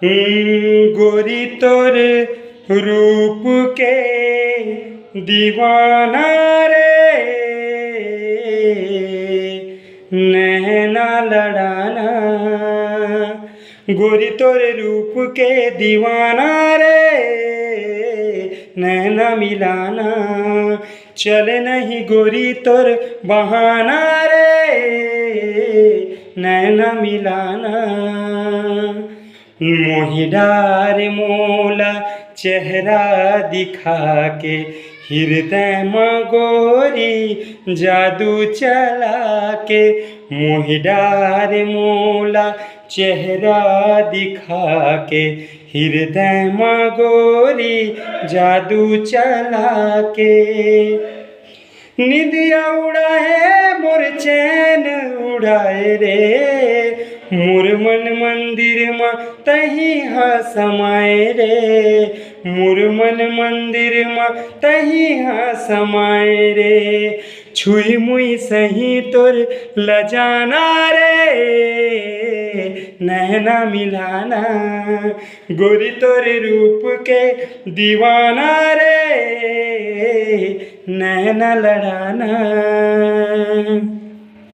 गोरी तोर रूप के दीवाना रे, नैना लड़ाना। गोरी तोर रूप के दीवाना रे, नैना मिलाना। चले नहीं गोरी तोर बहाना रे, नैना मिलाना। मोहि डार मोला चेहरा दिखा के, हृदय में गोरी जादू चला के। मोहि डार मोला चेहरा दिखा के, हृदय में गोरी जादू चला के। निदिया उड़ाए मोर चैन उड़ाए रे, मोर मन मंदिर में तही हा समाए रे। मोर मन मंदिर में तही हा समाए रे। छुई मुई सही तोर लजाना रे, नैना मिलाना। गोरी तोर रूप के दीवाना रे, नैना लड़ाना।